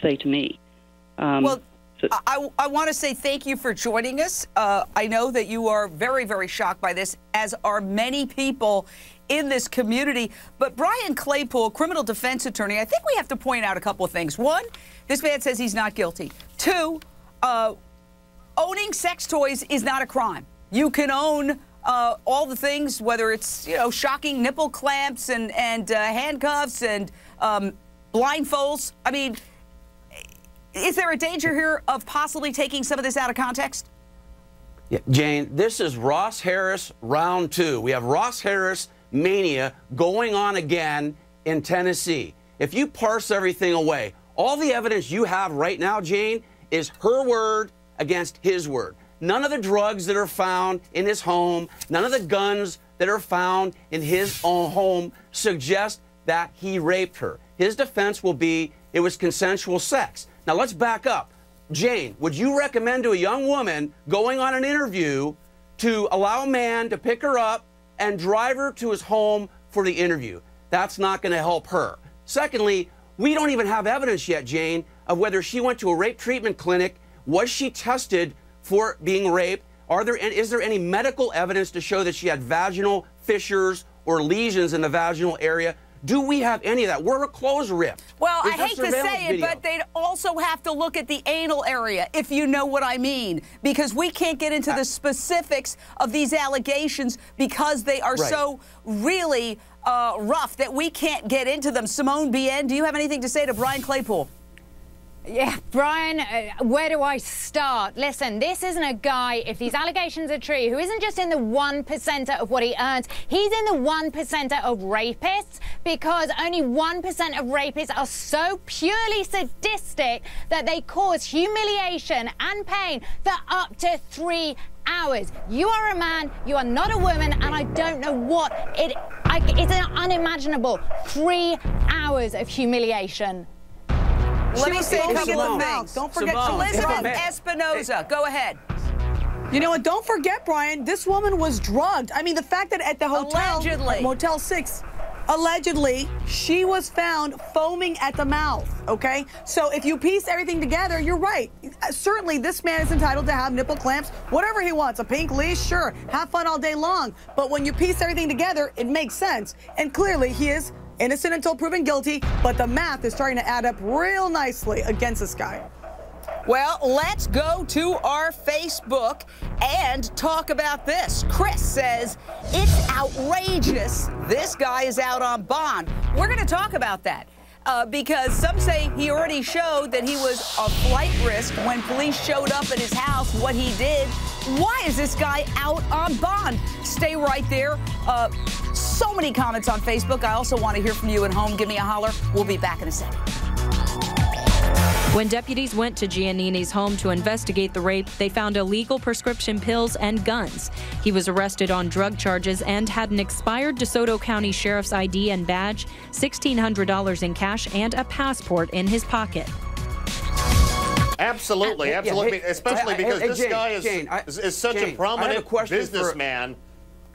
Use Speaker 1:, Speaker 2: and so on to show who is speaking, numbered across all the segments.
Speaker 1: say to me.
Speaker 2: Well, I want to say thank you for joining us. I know that you are very, very shocked by this, as are many people in this community. But Brian Claypool, criminal defense attorney, I think we have to point out a couple of things. One, this man says he's not guilty. Two, owning sex toys is not a crime. You can own all the things, whether it's, you know, shocking nipple clamps and handcuffs and blindfolds. I mean, is there a danger here of possibly taking some of this out of context?
Speaker 3: Yeah, Jane, this is Ross Harris round 2. We have Ross Harris mania going on again in Tennessee. If you parse everything away, all the evidence you have right now, Jane, is her word against his word. None of the drugs that are found in his home, none of the guns that are found in his own home suggest that he raped her. His defense will be it was consensual sex. Now, let's back up. Jane, would you recommend to a young woman going on an interview to allow a man to pick her up and drive her to his home for the interview? That's not going to help her. Secondly, we don't even have evidence yet, Jane, of whether she went to a rape treatment clinic. Was she tested for being raped? Is there any medical evidence to show that she had vaginal fissures or lesions in the vaginal area? Do we have any of that? Were her clothes ripped?
Speaker 2: Well, I hate to say it, but they'd also have to look at the anal area, if you know what I mean, because we can't get into the specifics of these allegations because they are so really rough that we can't get into them. Simone Bien, do you have anything to say to Brian Claypool?
Speaker 4: Yeah, Brian, where do I start? Listen, this isn't a guy, if these allegations are true, who isn't just in the 1% of what he earns, he's in the 1% of rapists, because only 1% of rapists are so purely sadistic that they cause humiliation and pain for up to 3 hours. You are a man, you are not a woman, and I don't know what it's unimaginable. 3 hours of humiliation.
Speaker 2: Let me say a couple of things.
Speaker 5: Don't forget
Speaker 2: Elizabeth Espinoza. Go ahead.
Speaker 5: You know what? Don't forget, Brian, this woman was drugged. I mean, the fact that at the hotel, Motel 6, allegedly, she was found foaming at the mouth, okay? So if you piece everything together, you're right. Certainly, this man is entitled to have nipple clamps, whatever he wants. A pink leash, sure. Have fun all day long. But when you piece everything together, it makes sense. And clearly, he is innocent until proven guilty, but the math is starting to add up real nicely against this guy.
Speaker 2: Well, let's go to our Facebook and talk about this. Chris says, it's outrageous. This guy is out on bond. We're going to talk about that because some say he already showed that he was a flight risk when police showed up at his house, what he did. Why is this guy out on bond? Stay right there. So many comments on Facebook. I also want to hear from you at home. Give me a holler. We'll be back in a second.
Speaker 6: When deputies went to Giannini's home to investigate the rape, they found illegal prescription pills and guns. He was arrested on drug charges and had an expired DeSoto County Sheriff's ID and badge, $1,600 in cash, and a passport in his pocket.
Speaker 7: Absolutely, absolutely. Especially because this guy is such a prominent businessman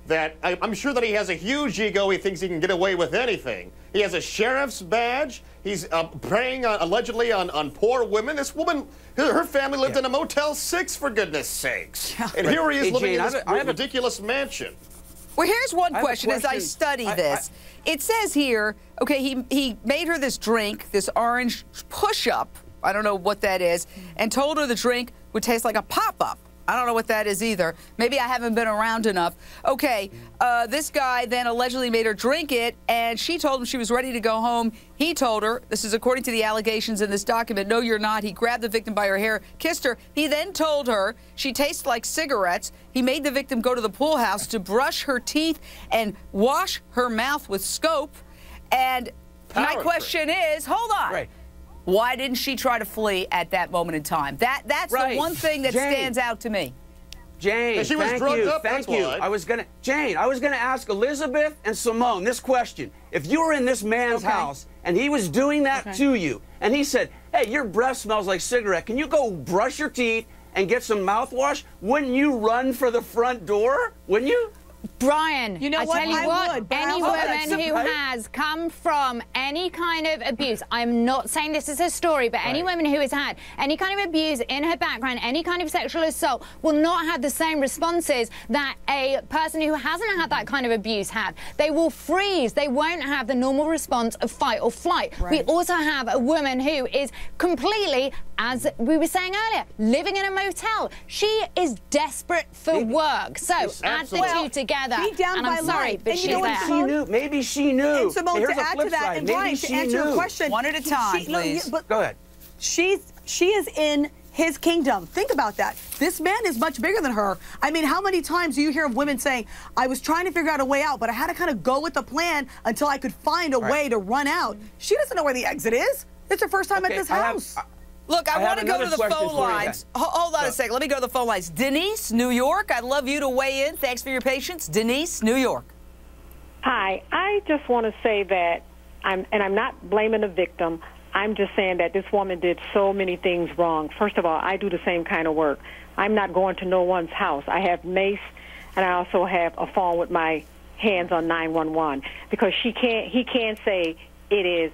Speaker 7: that I'm sure that he has a huge ego. He thinks he can get away with anything. He has a sheriff's badge. He's preying allegedly on poor women. This woman, her family lived in a Motel 6, for goodness sakes. And here he is living in this ridiculous mansion.
Speaker 2: Well, here's one question as I study this. It says here, okay, he made her this drink, this orange push-up, I don't know what that is, and told her the drink would taste like a pop-up. I don't know what that is either. Maybe I haven't been around enough. Okay, this guy then allegedly made her drink it, and she told him she was ready to go home. He told her, this is according to the allegations in this document, no, you're not. He grabbed the victim by her hair, kissed her. He then told her she tastes like cigarettes. He made the victim go to the pool house to brush her teeth and wash her mouth with soap. And my question is, hold on. Right. Why didn't she try to flee at that moment in time? That's the one thing that stands out to me.
Speaker 3: Jane,
Speaker 7: she was drugged up,
Speaker 3: thank you. I was gonna ask Elizabeth and Simone this question. If you were in this man's house and he was doing that to you, and he said, hey, your breath smells like cigarette, can you go brush your teeth and get some mouthwash? Wouldn't you run for the front door? Wouldn't you?
Speaker 4: Brian,
Speaker 5: you know
Speaker 4: I
Speaker 5: what?
Speaker 4: tell you what, any woman who has come from any kind of abuse, I'm not saying this is her story, but any woman who has had any kind of abuse in her background, any kind of sexual assault, will not have the same responses that a person who hasn't had that kind of abuse have. They will freeze. They won't have the normal response of fight or flight. We also have a woman who is completely, as we were saying earlier, living in a motel. She is desperate for work. So add the two together. And I'm sorry, but she's there.
Speaker 3: Maybe she knew.
Speaker 5: And Simone, to add to that, and Brian, to answer your question.
Speaker 2: One at a time, please.
Speaker 5: Go ahead. She is in his kingdom. Think about that. This man is much bigger than her. I mean, how many times do you hear of women saying, I was trying to figure out a way out, but I had to kind of go with the plan until I could find a way to run out. She doesn't know where the exit is. It's her first time at this house.
Speaker 2: Look, I want to go to the phone lines. Hold on a second. Let me go to the phone lines. Denise, New York, I'd love you to weigh in. Thanks for your patience. Denise, New York.
Speaker 1: Hi. I just want to say that, I'm not blaming the victim. I'm just saying that this woman did so many things wrong. First of all, I do the same kind of work. I'm not going to no one's house. I have mace, and I also have a phone with my hands on 911 because he can't say it is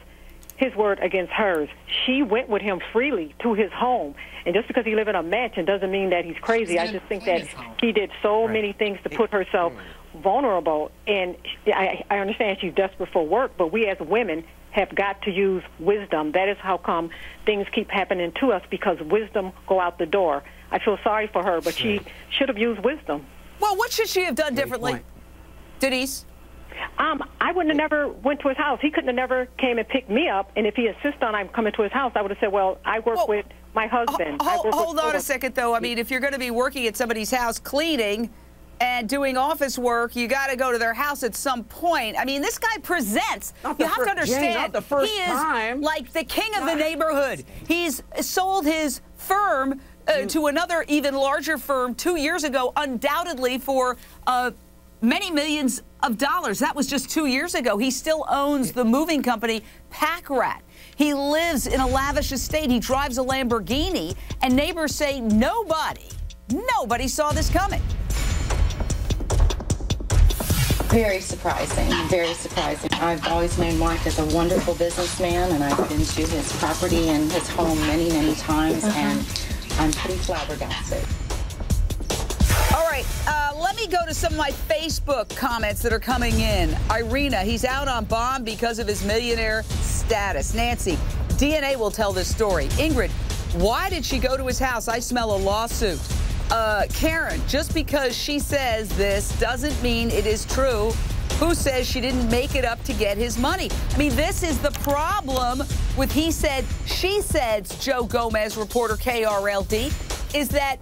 Speaker 1: his word against hers. She went with him freely to his home. And just because he lives in a mansion doesn't mean that he's crazy. I just think that she did so many things to put herself vulnerable. And I understand she's desperate for work, but we as women have got to use wisdom. That is how come things keep happening to us, because wisdom go out the door. I feel sorry for her, but she should have used wisdom.
Speaker 2: Well, what should she have done differently? Denise?
Speaker 1: I wouldn't have never went to his house. He couldn't have never came and picked me up. And if he insisted on I'm coming to his house, I would have said, well, I work with my husband.
Speaker 2: Hold on a second, though. I mean, if you're going to be working at somebody's house cleaning and doing office work, you got to go to their house at some point. I mean, this guy presents. You have to understand,
Speaker 3: not the first
Speaker 2: he is
Speaker 3: time.
Speaker 2: like the king of the neighborhood. He's sold his firm to another even larger firm 2 years ago, undoubtedly for many millions of dollars. That was just 2 years ago. He still owns the moving company Pack Rat. He lives in a lavish estate. He drives a Lamborghini, and neighbors say nobody saw this coming.
Speaker 8: Very surprising, very surprising. I've always known Mike as a wonderful businessman, and I've been to his property and his home many, many times, and I'm pretty flabbergasted.
Speaker 2: All right, let me go to some of my Facebook comments that are coming in. Irina, he's out on bond because of his millionaire status. Nancy, DNA will tell this story. Ingrid, why did she go to his house? I smell a lawsuit. Karen, just because she says this doesn't mean it is true. Who says she didn't make it up to get his money? I mean, this is the problem with he said, she said, Joe Gomez, reporter KRLD, is that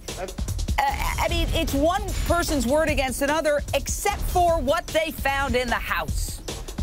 Speaker 2: I mean, it's one person's word against another, except for what they found in the house.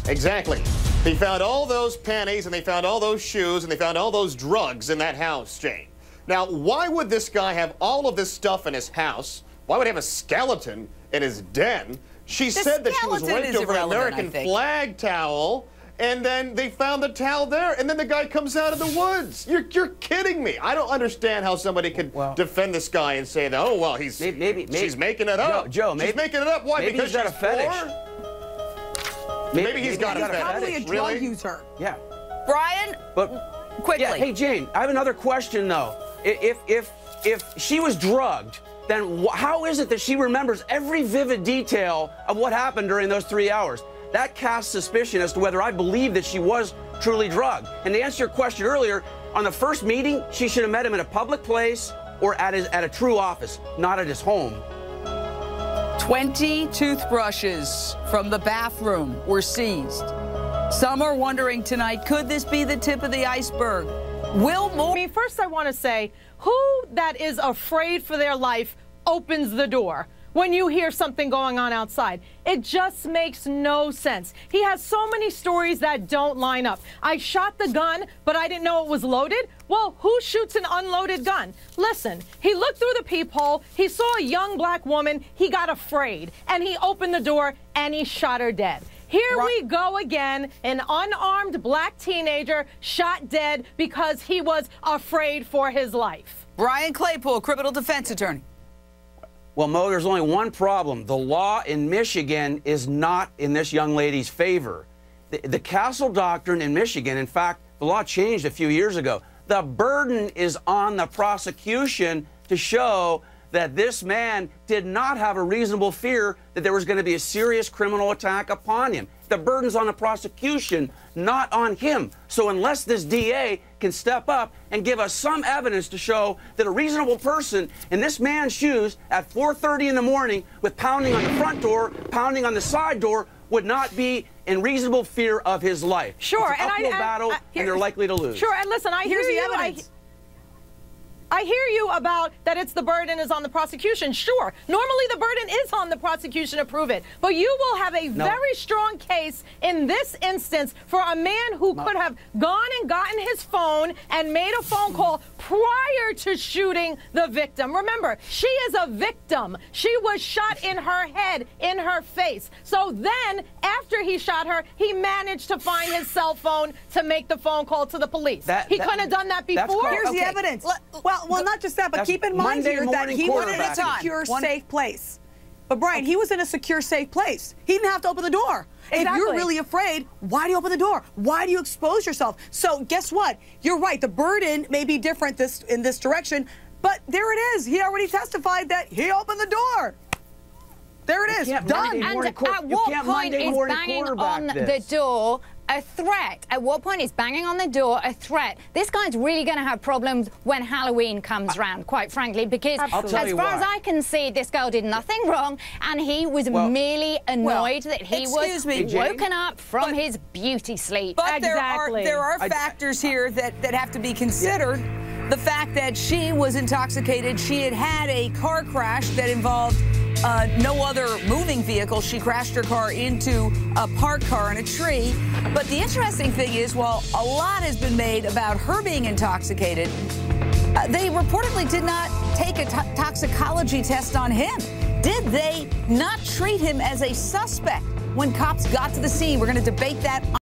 Speaker 7: Exactly. They found all those panties, and they found all those shoes, and they found all those drugs in that house, Jane. Now, why would this guy have all of this stuff in his house? Why would he have a skeleton in his den? She said that she was raped over an American flag towel, and then they found the towel there, and then the guy comes out of the woods. You're kidding me. I don't understand how somebody could defend this guy and say that, oh, well, she's making it up.
Speaker 3: Joe,
Speaker 7: she's making it up. Why?
Speaker 3: Maybe
Speaker 7: because
Speaker 3: he's got a fetish.
Speaker 7: Maybe he's got a fetish.
Speaker 5: Probably a drug user.
Speaker 2: Yeah. Brian, quickly.
Speaker 3: Yeah, hey, Jane, I have another question, though. If she was drugged, then how is it that she remembers every vivid detail of what happened during those 3 hours? That casts suspicion as to whether I believe that she was truly drugged. And to answer your question earlier, on the first meeting, she should have met him in a public place or at a true office, not at his home.
Speaker 2: 20 toothbrushes from the bathroom were seized. Some are wondering tonight, could this be the tip of the iceberg? Will more...
Speaker 9: I mean, first I want to say, who that is afraid for their life opens the door when you hear something going on outside? It just makes no sense. He has so many stories that don't line up. I shot the gun, but I didn't know it was loaded. Well, who shoots an unloaded gun? Listen, he looked through the peephole, he saw a young black woman, he got afraid, and he opened the door and he shot her dead. Here we go again, an unarmed black teenager shot dead because he was afraid for his life.
Speaker 2: Brian Claypool, criminal defense attorney.
Speaker 3: Well, Mo, there's only one problem. The law in Michigan is not in this young lady's favor. The Castle Doctrine in Michigan, in fact, the law changed a few years ago. The burden is on the prosecution to show that this man did not have a reasonable fear that there was going to be a serious criminal attack upon him. The burden's on the prosecution, not on him. So unless this DA can step up and give us some evidence to show that a reasonable person in this man's shoes at 4:30 in the morning with pounding on the front door, pounding on the side door, would not be in reasonable fear of his life.
Speaker 9: Sure,
Speaker 3: it's an uphill battle, and they're likely to lose.
Speaker 9: Sure, and listen, here's the evidence. I hear you about that the burden is on the prosecution. Sure, normally the burden is on the prosecution to prove it. But you will have a very strong case in this instance for a man who could have gone and gotten his phone and made a phone call prior to shooting the victim. Remember, she is a victim. She was shot in her head, in her face. So then, after he shot her, he managed to find his cell phone to make the phone call to the police. He couldn't have done that before?
Speaker 5: Here's the evidence. Well, not just that, but keep in mind here that he was in a secure, safe place. But, Brian, he was in a secure, safe place. He didn't have to open the door. Exactly. If you're really afraid, why do you open the door? Why do you expose yourself? So, guess what? You're right. The burden may be different in this direction, but there it is. He already testified that he opened the door. There it is. Done.
Speaker 4: And at what point is banging on the door a threat? At what point is banging on the door a threat? This guy's really going to have problems when Halloween comes round, quite frankly, because as far as I can see, this girl did nothing wrong, and he was merely annoyed that he was woken up from his beauty sleep.
Speaker 2: But there are factors here that have to be considered. The fact that she was intoxicated, she had had a car crash that involved no other moving vehicle. She crashed her car into a parked car in a tree. But the interesting thing is, while a lot has been made about her being intoxicated, they reportedly did not take a toxicology test on him. Did they not treat him as a suspect when cops got to the scene? We're going to debate that